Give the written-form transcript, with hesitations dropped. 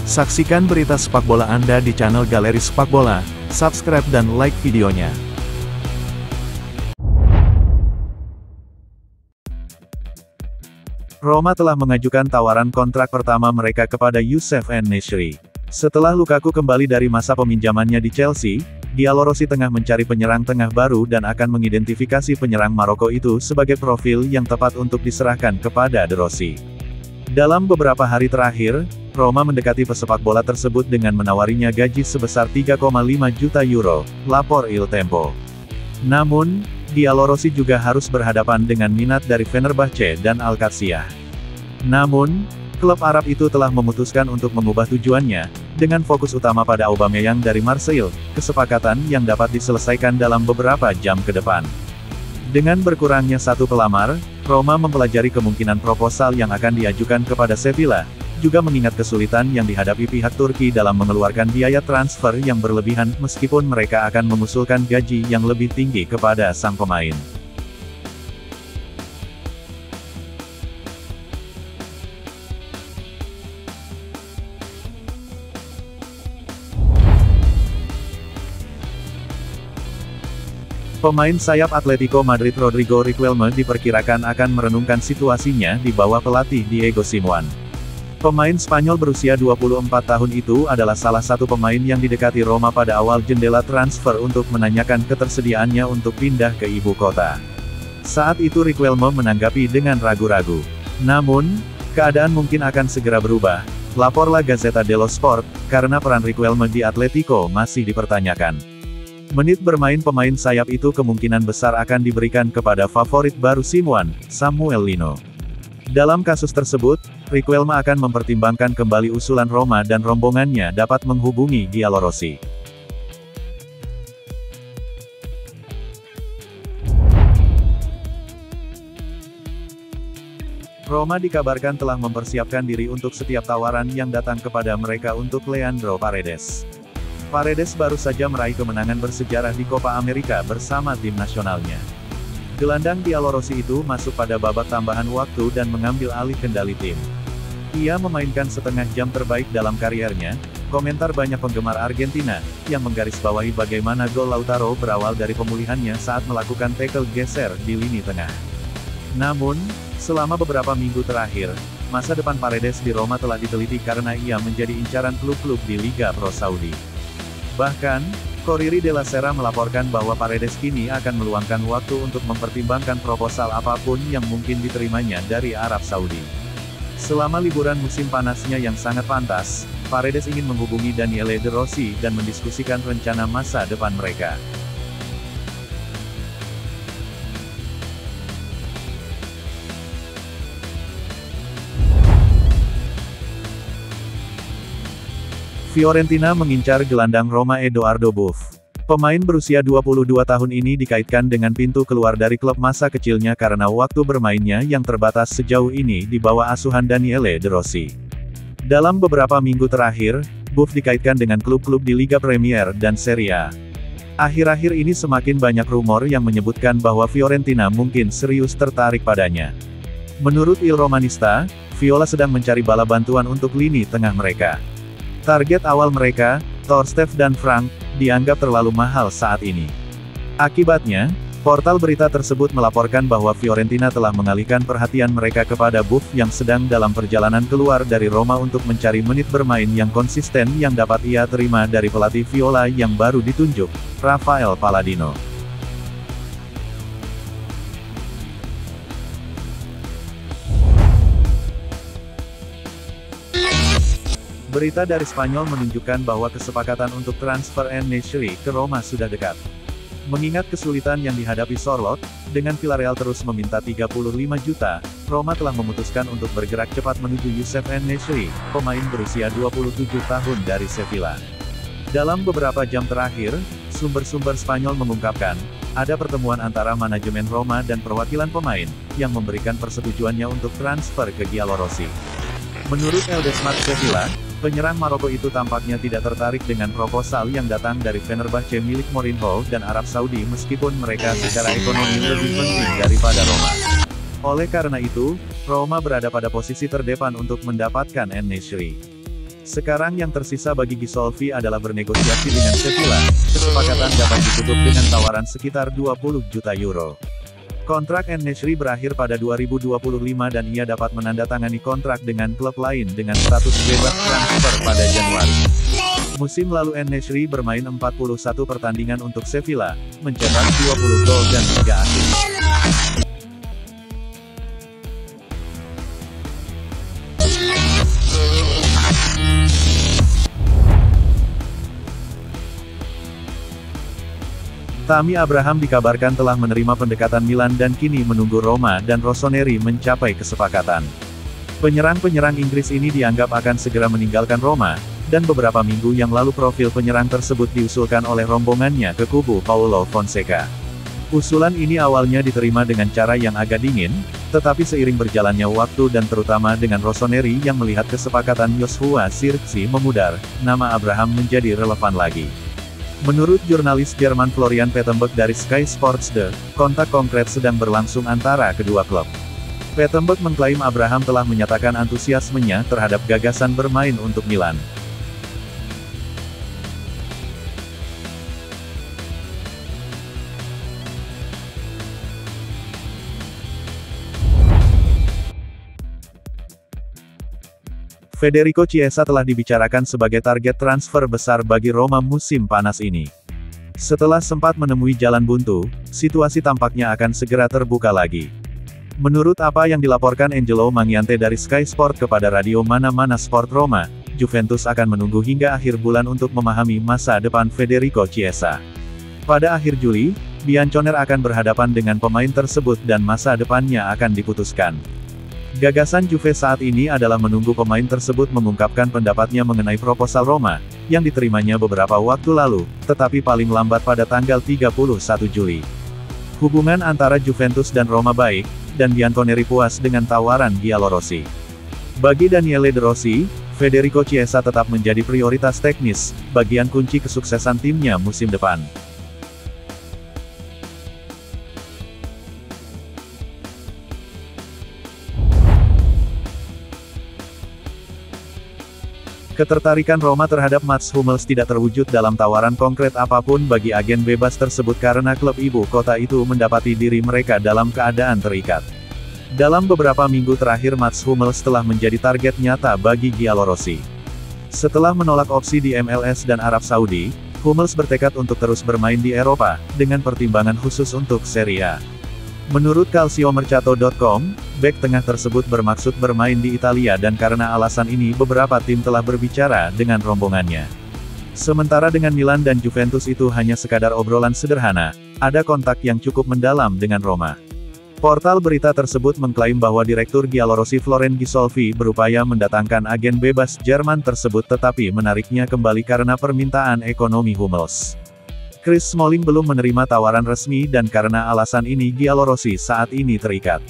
Saksikan berita sepak bola Anda di channel Galeri Sepak Bola, subscribe dan like videonya. Roma telah mengajukan tawaran kontrak pertama mereka kepada Youssef En-Nesyri. Setelah Lukaku kembali dari masa peminjamannya di Chelsea, Giallorossi tengah mencari penyerang tengah baru dan akan mengidentifikasi penyerang Maroko itu sebagai profil yang tepat untuk diserahkan kepada De Rossi. Dalam beberapa hari terakhir, Roma mendekati pesepak bola tersebut dengan menawarinya gaji sebesar 3,5 juta euro, lapor Il Tempo. Namun, Giallorossi juga harus berhadapan dengan minat dari Fenerbahce dan Al-Qadsiah. Namun, klub Arab itu telah memutuskan untuk mengubah tujuannya, dengan fokus utama pada Aubameyang dari Marseille, kesepakatan yang dapat diselesaikan dalam beberapa jam ke depan. Dengan berkurangnya satu pelamar, Roma mempelajari kemungkinan proposal yang akan diajukan kepada Sevilla, juga mengingat kesulitan yang dihadapi pihak Turki dalam mengeluarkan biaya transfer yang berlebihan meskipun mereka akan mengusulkan gaji yang lebih tinggi kepada sang pemain. Pemain sayap Atletico Madrid Rodrigo Riquelme diperkirakan akan merenungkan situasinya di bawah pelatih Diego Simeone. Pemain Spanyol berusia 24 tahun itu adalah salah satu pemain yang didekati Roma pada awal jendela transfer untuk menanyakan ketersediaannya untuk pindah ke ibu kota. Saat itu Riquelme menanggapi dengan ragu-ragu. Namun, keadaan mungkin akan segera berubah, lapor La Gazzetta dello Sport, karena peran Riquelme di Atletico masih dipertanyakan. Menit bermain pemain sayap itu kemungkinan besar akan diberikan kepada favorit baru Simeone, Samuel Lino. Dalam kasus tersebut, Riquelme akan mempertimbangkan kembali usulan Roma dan rombongannya dapat menghubungi Giallorossi. Roma dikabarkan telah mempersiapkan diri untuk setiap tawaran yang datang kepada mereka untuk Leandro Paredes. Paredes baru saja meraih kemenangan bersejarah di Copa America bersama tim nasionalnya. Gelandang Giallorossi itu masuk pada babak tambahan waktu dan mengambil alih kendali tim. Ia memainkan setengah jam terbaik dalam kariernya, komentar banyak penggemar Argentina, yang menggarisbawahi bagaimana gol Lautaro berawal dari pemulihannya saat melakukan tackle geser di lini tengah. Namun, selama beberapa minggu terakhir, masa depan Paredes di Roma telah diteliti karena ia menjadi incaran klub-klub di Liga Pro Saudi. Bahkan, Corriere della Sera melaporkan bahwa Paredes kini akan meluangkan waktu untuk mempertimbangkan proposal apapun yang mungkin diterimanya dari Arab Saudi. Selama liburan musim panasnya yang sangat pantas, Paredes ingin menghubungi Daniele De Rossi dan mendiskusikan rencana masa depan mereka. Fiorentina mengincar gelandang Roma Edoardo Buff. Pemain berusia 22 tahun ini dikaitkan dengan pintu keluar dari klub masa kecilnya karena waktu bermainnya yang terbatas sejauh ini di bawah asuhan Daniele De Rossi. Dalam beberapa minggu terakhir, Buff dikaitkan dengan klub-klub di Liga Premier dan Serie A. Akhir-akhir ini semakin banyak rumor yang menyebutkan bahwa Fiorentina mungkin serius tertarik padanya. Menurut Il Romanista, Viola sedang mencari bala bantuan untuk lini tengah mereka. Target awal mereka, Torstef dan Frank, dianggap terlalu mahal saat ini. Akibatnya, portal berita tersebut melaporkan bahwa Fiorentina telah mengalihkan perhatian mereka kepada Buff yang sedang dalam perjalanan keluar dari Roma untuk mencari menit bermain yang konsisten yang dapat ia terima dari pelatih Viola yang baru ditunjuk, Rafael Palladino. Berita dari Spanyol menunjukkan bahwa kesepakatan untuk transfer En-Nesyri ke Roma sudah dekat. Mengingat kesulitan yang dihadapi Sorloth, dengan Villarreal terus meminta 35 juta, Roma telah memutuskan untuk bergerak cepat menuju Youssef En-Nesyri, pemain berusia 27 tahun dari Sevilla. Dalam beberapa jam terakhir, sumber-sumber Spanyol mengungkapkan, ada pertemuan antara manajemen Roma dan perwakilan pemain, yang memberikan persetujuannya untuk transfer ke Giallorossi. Menurut El Desmarque Sevilla, penyerang Maroko itu tampaknya tidak tertarik dengan proposal yang datang dari Fenerbahce milik Mourinho dan Arab Saudi meskipun mereka secara ekonomi lebih penting daripada Roma. Oleh karena itu, Roma berada pada posisi terdepan untuk mendapatkan En-Nesyri. Sekarang yang tersisa bagi Gisolfi adalah bernegosiasi dengan Sevilla. Kesepakatan dapat ditutup dengan tawaran sekitar 20 juta euro. Kontrak En-Nesyri berakhir pada 2025 dan ia dapat menandatangani kontrak dengan klub lain dengan status bebas transfer pada Januari. Musim lalu En-Nesyri bermain 41 pertandingan untuk Sevilla, mencetak 20 gol dan 3 assist. Tammy Abraham dikabarkan telah menerima pendekatan Milan dan kini menunggu Roma dan Rossoneri mencapai kesepakatan. Penyerang-penyerang Inggris ini dianggap akan segera meninggalkan Roma, dan beberapa minggu yang lalu profil penyerang tersebut diusulkan oleh rombongannya ke kubu Paulo Fonseca. Usulan ini awalnya diterima dengan cara yang agak dingin, tetapi seiring berjalannya waktu dan terutama dengan Rossoneri yang melihat kesepakatan Joshua Zirkzee memudar, nama Abraham menjadi relevan lagi. Menurut jurnalis Jerman Florian Plettenberg dari Sky Sports, kontak konkret sedang berlangsung antara kedua klub. Plettenberg mengklaim Abraham telah menyatakan antusiasmenya terhadap gagasan bermain untuk Milan. Federico Chiesa telah dibicarakan sebagai target transfer besar bagi Roma musim panas ini. Setelah sempat menemui jalan buntu, situasi tampaknya akan segera terbuka lagi. Menurut apa yang dilaporkan Angelo Mangiante dari Sky Sport kepada radio Mana-Mana Sport Roma, Juventus akan menunggu hingga akhir bulan untuk memahami masa depan Federico Chiesa. Pada akhir Juli, Bianconeri akan berhadapan dengan pemain tersebut dan masa depannya akan diputuskan. Gagasan Juve saat ini adalah menunggu pemain tersebut mengungkapkan pendapatnya mengenai proposal Roma, yang diterimanya beberapa waktu lalu, tetapi paling lambat pada tanggal 31 Juli. Hubungan antara Juventus dan Roma baik, dan Bianconeri puas dengan tawaran Giallorossi. Bagi Daniele De Rossi, Federico Chiesa tetap menjadi prioritas teknis, bagian kunci kesuksesan timnya musim depan. Ketertarikan Roma terhadap Mats Hummels tidak terwujud dalam tawaran konkret apapun bagi agen bebas tersebut karena klub ibu kota itu mendapati diri mereka dalam keadaan terikat. Dalam beberapa minggu terakhir Mats Hummels telah menjadi target nyata bagi Giallorossi. Setelah menolak opsi di MLS dan Arab Saudi, Hummels bertekad untuk terus bermain di Eropa, dengan pertimbangan khusus untuk Serie A. Menurut calciomercato.com, bek tengah tersebut bermaksud bermain di Italia dan karena alasan ini beberapa tim telah berbicara dengan rombongannya. Sementara dengan Milan dan Juventus itu hanya sekadar obrolan sederhana, ada kontak yang cukup mendalam dengan Roma. Portal berita tersebut mengklaim bahwa Direktur Giallorossi Florent Gisolfi berupaya mendatangkan agen bebas Jerman tersebut tetapi menariknya kembali karena permintaan ekonomi Hummels. Chris Smalling belum menerima tawaran resmi dan karena alasan ini Giallorossi saat ini terikat.